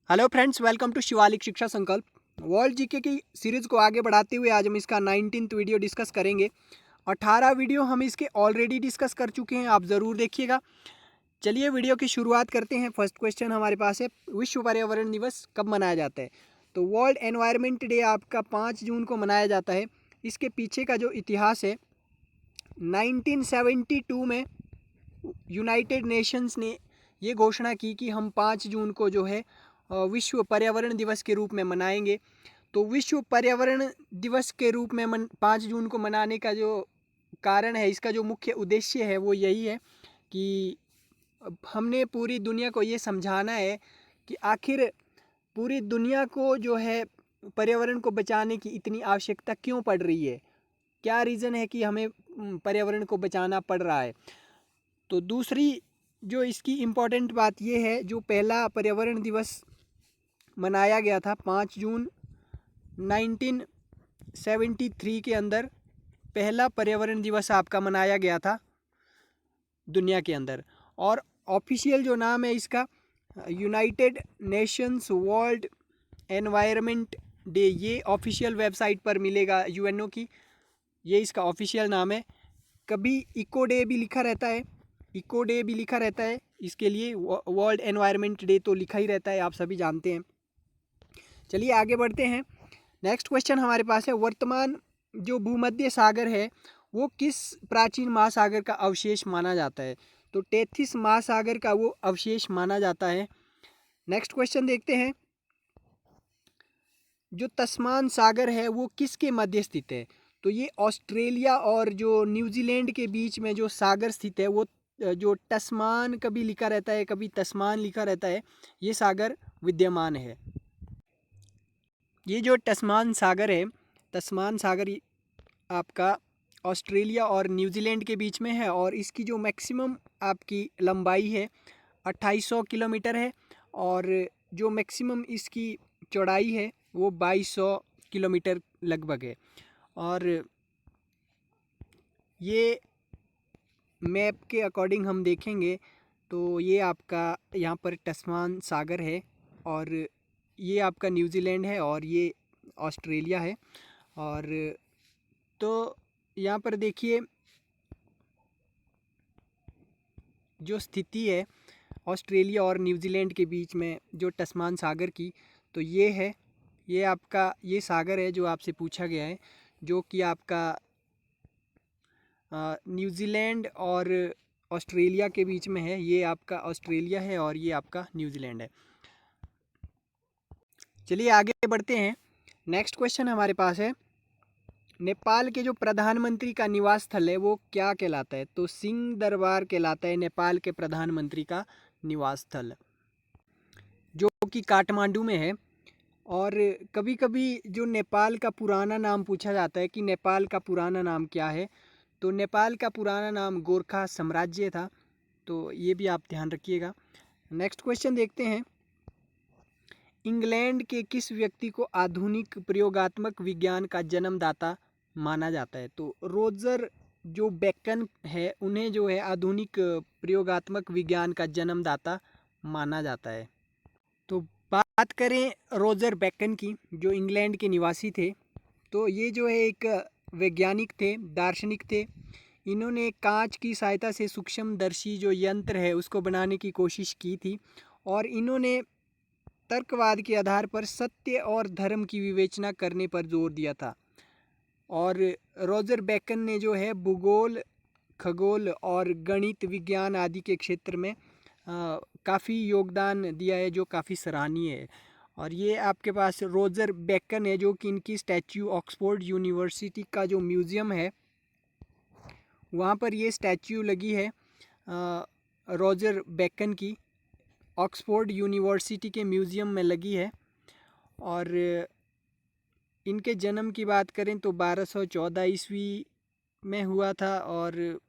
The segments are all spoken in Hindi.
Hello friends, welcome to Shivalik Shiksha Sankalp. World GK की सीरीज़ को आगे बढ़ाते हुए आज हम इसका 19th वीडियो डिस्कस करेंगे। 18 वीडियो हम इसके ऑलरेडी डिस्कस कर चुके हैं, आप ज़रूर देखिएगा। चलिए वीडियो की शुरुआत करते हैं। फर्स्ट क्वेश्चन हमारे पास है, विश्व पर्यावरण दिवस कब मनाया जाता है? तो वर्ल्ड एनवायरनमेंट डे आपका 5 जून को मनाया जाता है। इसके पीछे का जो इतिहास है, 1972 में यूनाइटेड नेशंस ने ये घोषणा की कि हम 5 जून को जो है विश्व पर्यावरण दिवस के रूप में मनाएंगे। तो विश्व पर्यावरण दिवस के रूप में 5 जून को मनाने का जो कारण है, इसका जो मुख्य उद्देश्य है वो यही है कि हमने पूरी दुनिया को ये समझाना है कि आखिर पूरी दुनिया को जो है पर्यावरण को बचाने की इतनी आवश्यकता क्यों पड़ रही है, क्या रीज़न है कि हमें पर्यावरण को बचाना पड़ रहा है। तो दूसरी जो इसकी इम्पॉर्टेंट बात ये है, जो पहला पर्यावरण दिवस मनाया गया था 5 जून 1973 के अंदर पहला पर्यावरण दिवस आपका मनाया गया था दुनिया के अंदर। और ऑफिशियल जो नाम है इसका, United Nations world environment day, ये ऑफिशियल वेबसाइट पर मिलेगा यूएनओ की, ये इसका ऑफिशियल नाम है। कभी इको डे भी लिखा रहता है, इको डे भी लिखा रहता है, इसके लिए वर्ल्ड एनवायरनमेंट डे तो लिखा ही रहता है, आप सभी जानते हैं। चलिए आगे बढ़ते हैं। नेक्स्ट क्वेश्चन हमारे पास है, वर्तमान जो भूमध्य सागर है वो किस प्राचीन महासागर का अवशेष माना जाता है? तो टेथिस महासागर का वो अवशेष माना जाता है। नेक्स्ट क्वेश्चन देखते हैं, जो तस्मान सागर है वो किसके मध्य स्थित है? तो ये ऑस्ट्रेलिया और जो न्यूजीलैंड के बीच में जो सागर स्थित है वो जो टस्मान कभी लिखा रहता है, कभी तस्मान लिखा रहता है, ये सागर विद्यमान है। ये जो टस्मान सागर है, तस्मान सागर आपका ऑस्ट्रेलिया और न्यूजीलैंड के बीच में है और इसकी जो मैक्सिमम आपकी लंबाई है 2800 किलोमीटर है और जो मैक्सिमम इसकी चौड़ाई है वो 2200 किलोमीटर लगभग है। और ये मैप के अकॉर्डिंग हम देखेंगे तो ये आपका यहाँ पर टस्मान सागर है और ये आपका न्यूजीलैंड है और ये ऑस्ट्रेलिया है। और तो यहाँ पर देखिए जो स्थिति है ऑस्ट्रेलिया और न्यूजीलैंड के बीच में जो टस्मान सागर की, तो ये है, ये आपका ये सागर है जो आपसे पूछा गया है, जो कि आपका न्यूजीलैंड और ऑस्ट्रेलिया के बीच में है। ये आपका ऑस्ट्रेलिया है और ये आपका न्यूजीलैंड है। चलिए आगे बढ़ते हैं। नेक्स्ट क्वेश्चन हमारे पास है, नेपाल के जो प्रधानमंत्री का निवास स्थल है वो क्या कहलाता है? तो सिंह दरबार कहलाता है नेपाल के प्रधानमंत्री का निवास स्थल, जो कि काठमांडू में है। और कभी कभी जो नेपाल का पुराना नाम पूछा जाता है कि नेपाल का पुराना नाम क्या है, तो नेपाल का पुराना नाम गोरखा साम्राज्य था, तो ये भी आप ध्यान रखिएगा। नेक्स्ट क्वेश्चन देखते हैं, इंग्लैंड के किस व्यक्ति को आधुनिक प्रयोगात्मक विज्ञान का जन्मदाता माना जाता है? तो रोजर जो बेकन है उन्हें जो है आधुनिक प्रयोगात्मक विज्ञान का जन्मदाता माना जाता है। तो बात करें रोजर बेकन की, जो इंग्लैंड के निवासी थे, तो ये जो है एक वैज्ञानिक थे, दार्शनिक थे। इन्होंने कांच की सहायता से सूक्ष्मदर्शी जो यंत्र है उसको बनाने की कोशिश की थी और इन्होंने तर्कवाद के आधार पर सत्य और धर्म की विवेचना करने पर जोर दिया था। और रोजर बेकन ने जो है भूगोल, खगोल और गणित विज्ञान आदि के क्षेत्र में काफ़ी योगदान दिया है, जो काफ़ी सराहनीय है। और ये आपके पास रोजर बेकन है, जो कि इनकी स्टैच्यू ऑक्सफोर्ड यूनिवर्सिटी का जो म्यूज़ियम है वहाँ पर ये स्टैच्यू लगी है रोजर बेकन की, ऑक्सफोर्ड यूनिवर्सिटी के म्यूज़ियम में लगी है। और इनके जन्म की बात करें तो 1214 ईस्वी में हुआ था। और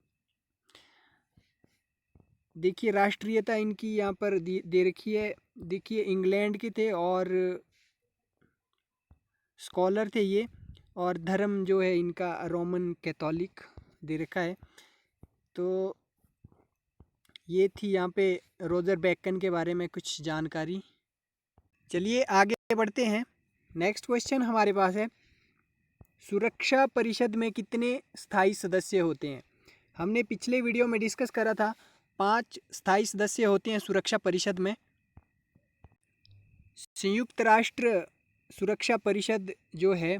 देखिए राष्ट्रीयता इनकी यहाँ पर दे रखी है, देखिए इंग्लैंड के थे और स्कॉलर थे ये, और धर्म जो है इनका रोमन कैथोलिक दे रखा है। तो ये थी यहाँ पे रोजर बेकन के बारे में कुछ जानकारी। चलिए आगे बढ़ते हैं। नेक्स्ट क्वेश्चन हमारे पास है, सुरक्षा परिषद में कितने स्थायी सदस्य होते हैं? हमने पिछले वीडियो में डिस्कस करा था 5 स्थायी सदस्य होते हैं सुरक्षा परिषद में। संयुक्त राष्ट्र सुरक्षा परिषद जो है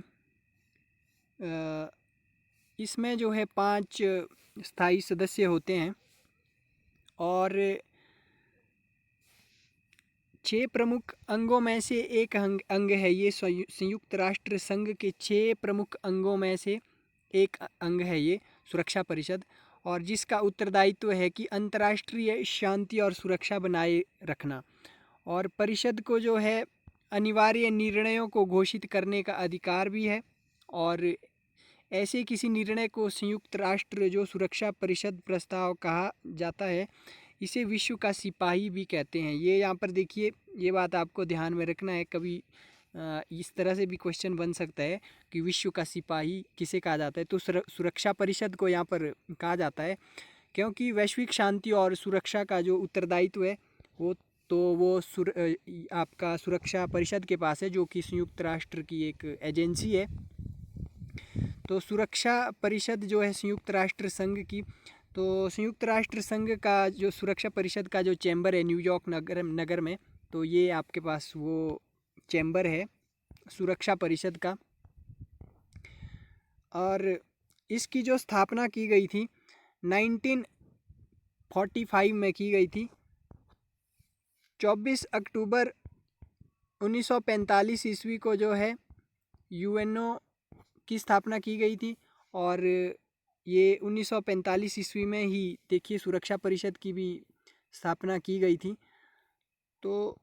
इसमें जो है 5 स्थायी सदस्य होते हैं और 6 प्रमुख अंगों में से एक अंग है ये। संयुक्त राष्ट्र संघ के 6 प्रमुख अंगों में से एक अंग है ये सुरक्षा परिषद, और जिसका उत्तरदायित्व है कि अंतर्राष्ट्रीय शांति और सुरक्षा बनाए रखना। और परिषद को जो है अनिवार्य निर्णयों को घोषित करने का अधिकार भी है, और ऐसे किसी निर्णय को संयुक्त राष्ट्र जो सुरक्षा परिषद प्रस्ताव कहा जाता है, इसे विश्व का सिपाही भी कहते हैं। ये यहाँ पर देखिए, ये बात आपको ध्यान में रखना है। कभी इस तरह से भी क्वेश्चन बन सकता है कि विश्व का सिपाही किसे कहा जाता है, तो सुरक्षा परिषद को यहाँ पर कहा जाता है, क्योंकि वैश्विक शांति और सुरक्षा का जो उत्तरदायित्व है वो आपका सुरक्षा परिषद के पास है, जो कि संयुक्त राष्ट्र की एक एजेंसी है। तो सुरक्षा परिषद जो है संयुक्त राष्ट्र संघ की, तो संयुक्त राष्ट्र संघ का जो सुरक्षा परिषद का जो चैम्बर है न्यूयॉर्क नगर में, तो ये आपके पास वो चैम्बर है सुरक्षा परिषद का। और इसकी जो स्थापना की गई थी 1945 में की गई थी। 24 अक्टूबर 1945 ईस्वी को जो है यूएनओ की स्थापना की गई थी, और ये 1945 ईस्वी में ही देखिए सुरक्षा परिषद की भी स्थापना की गई थी। तो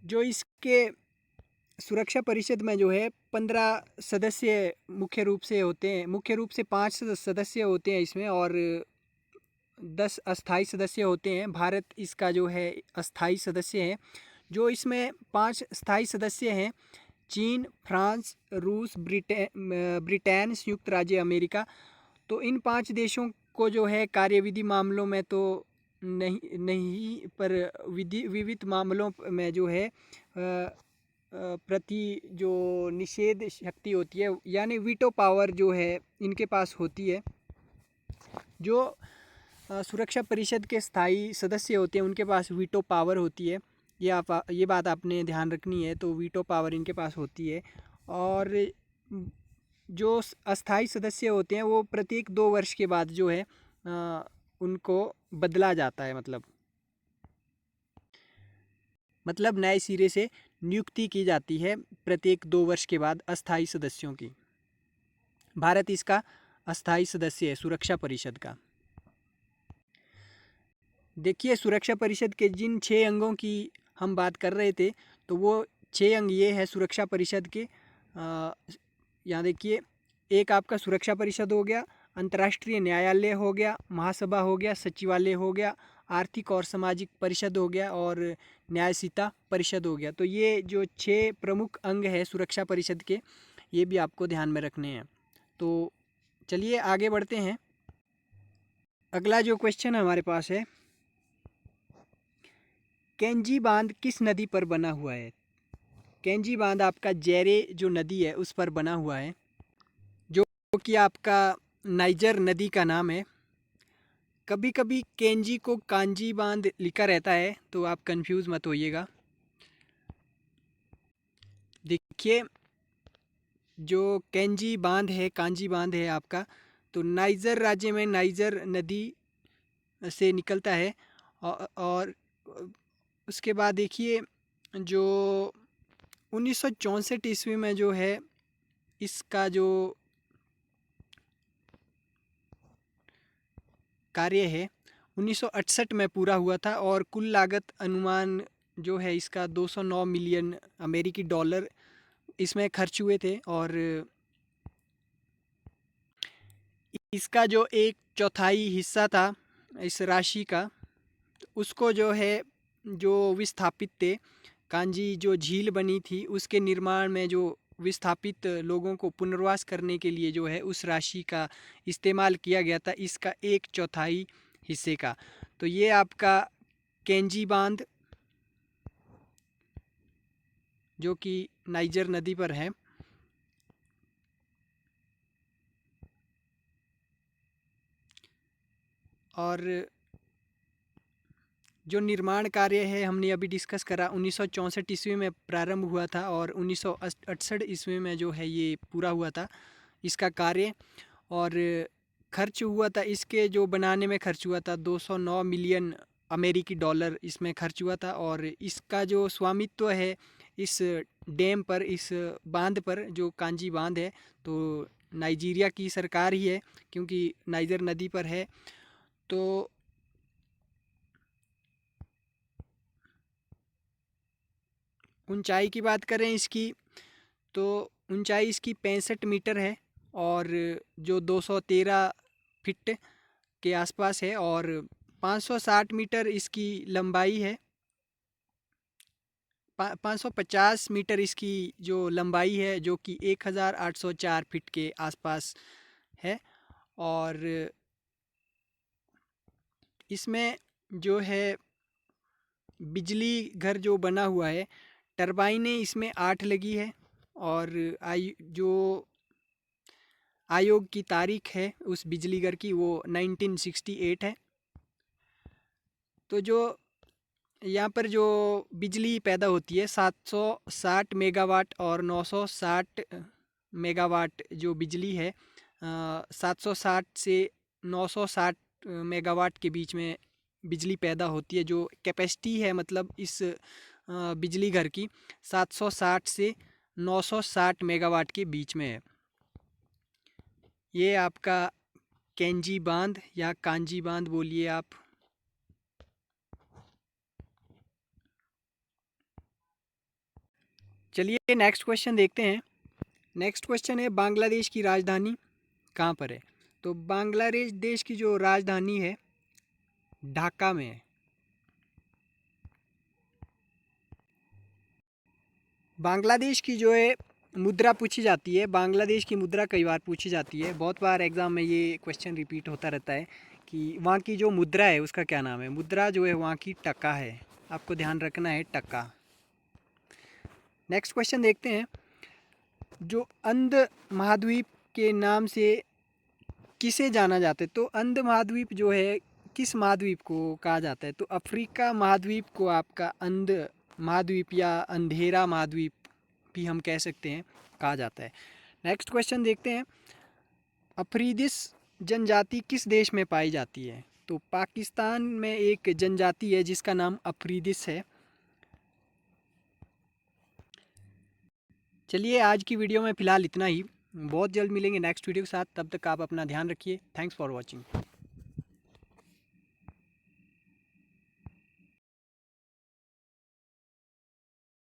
जो इसके सुरक्षा परिषद में जो है 15 सदस्य मुख्य रूप से होते हैं। मुख्य रूप से 5 सदस्य होते हैं इसमें, और 10 अस्थाई सदस्य होते हैं। भारत इसका जो है अस्थाई सदस्य है। जो इसमें 5 स्थायी सदस्य हैं, चीन, फ्रांस, रूस, ब्रिटेन, संयुक्त राज्य अमेरिका। तो इन 5 देशों को जो है कार्यविधि मामलों में तो नहीं पर विविध मामलों में जो है प्रति जो निषेध शक्ति होती है, यानी वीटो पावर जो है इनके पास होती है। जो सुरक्षा परिषद के स्थायी सदस्य होते हैं उनके पास वीटो पावर होती है। ये बात आपने ध्यान रखनी है। तो वीटो पावर इनके पास होती है, और जो अस्थाई सदस्य होते हैं वो प्रत्येक 2 वर्ष के बाद जो है उनको बदला जाता है। मतलब नए सिरे से नियुक्ति की जाती है प्रत्येक 2 वर्ष के बाद अस्थाई सदस्यों की। भारत इसका अस्थाई सदस्य है सुरक्षा परिषद का। देखिए सुरक्षा परिषद के जिन 6 अंगों की हम बात कर रहे थे, तो वो 6 अंग ये है सुरक्षा परिषद के। यहाँ देखिए, एक आपका सुरक्षा परिषद हो गया, अंतर्राष्ट्रीय न्यायालय हो गया, महासभा हो गया, सचिवालय हो गया, आर्थिक और सामाजिक परिषद हो गया, और न्यायसीता परिषद हो गया। तो ये जो 6 प्रमुख अंग है सुरक्षा परिषद के, ये भी आपको ध्यान में रखने हैं। तो चलिए आगे बढ़ते हैं। अगला जो क्वेश्चन हमारे पास है, केंजी बांध किस नदी पर बना हुआ है? केंजी बांध आपका जैरे जो नदी है उस पर बना हुआ है, जो कि आपका नाइजर नदी का नाम है। कभी कभी केंजी को कांजी बांध लिखा रहता है, तो आप कंफ्यूज मत होइएगा। देखिए जो केंजी बांध है, कांजी बांध है आपका, तो नाइजर राज्य में नाइजर नदी से निकलता है। और उसके बाद देखिए जो 1964 ईस्वी में जो है इसका जो कार्य है 1968 में पूरा हुआ था, और कुल लागत अनुमान जो है इसका 209 मिलियन अमेरिकी डॉलर इसमें खर्च हुए थे। और इसका जो 1/4 हिस्सा था इस राशि का, उसको जो है जो विस्थापित थे, कांजी जो झील बनी थी उसके निर्माण में जो विस्थापित लोगों को पुनर्वास करने के लिए जो है उस राशि का इस्तेमाल किया गया था, इसका 1/4 हिस्से का। तो ये आपका केंजी बांध जो कि नाइजर नदी पर है। और जो निर्माण कार्य है हमने अभी डिस्कस करा 1964 ईस्वी में प्रारंभ हुआ था और 1968 ईस्वी में जो है ये पूरा हुआ था इसका कार्य। और खर्च हुआ था इसके जो बनाने में खर्च हुआ था 209 मिलियन अमेरिकी डॉलर इसमें खर्च हुआ था। और इसका जो स्वामित्व है इस डैम पर, इस बांध पर, जो कांजी बांध है, तो नाइजीरिया की सरकार ही है क्योंकि नाइजर नदी पर है। तो ऊंचाई की बात करें इसकी तो ऊंचाई इसकी 65 मीटर है और जो 213 फीट के आसपास है। और 560 मीटर इसकी लंबाई है। 550 मीटर इसकी जो लंबाई है जो कि 1804 फीट के आसपास है। और इसमें जो है बिजली घर जो बना हुआ है, टरबाइनें इसमें 8 लगी है। और जो आयोग की तारीख है उस बिजली घर की वो 1968 है। तो जो यहाँ पर जो बिजली पैदा होती है 760 मेगावाट और 960 मेगावाट जो बिजली है, 760 से 960 मेगावाट के बीच में बिजली पैदा होती है। जो कैपेसिटी है मतलब इस बिजली घर की 760 से 960 मेगावाट के बीच में है। ये आपका केंजी बांध या कांजी बांध बोलिए आप। चलिए नेक्स्ट क्वेश्चन देखते हैं। नेक्स्ट क्वेश्चन है बांग्लादेश की राजधानी कहाँ पर है? तो बांग्लादेश देश की जो राजधानी है ढाका में है। बांग्लादेश की जो है मुद्रा पूछी जाती है, बांग्लादेश की मुद्रा कई बार पूछी जाती है, बहुत बार एग्ज़ाम में ये क्वेश्चन रिपीट होता रहता है कि वहाँ की जो मुद्रा है उसका क्या नाम है। मुद्रा जो है वहाँ की टका है, आपको ध्यान रखना है, टका। नेक्स्ट क्वेश्चन देखते हैं। जो अंध महाद्वीप के नाम से किसे जाना जाता है? तो अंध महाद्वीप जो है किस महाद्वीप को कहा जाता है? तो अफ्रीका महाद्वीप को आपका अंध महाद्वीप या अंधेरा महाद्वीप भी हम कह सकते हैं, कहा जाता है। नेक्स्ट क्वेश्चन देखते हैं। अफ्रीदिस जनजाति किस देश में पाई जाती है? तो पाकिस्तान में एक जनजाति है जिसका नाम अफ्रीदिस है। चलिए आज की वीडियो में फ़िलहाल इतना ही। बहुत जल्द मिलेंगे नेक्स्ट वीडियो के साथ, तब तक आप अपना ध्यान रखिए। Thanks for watching.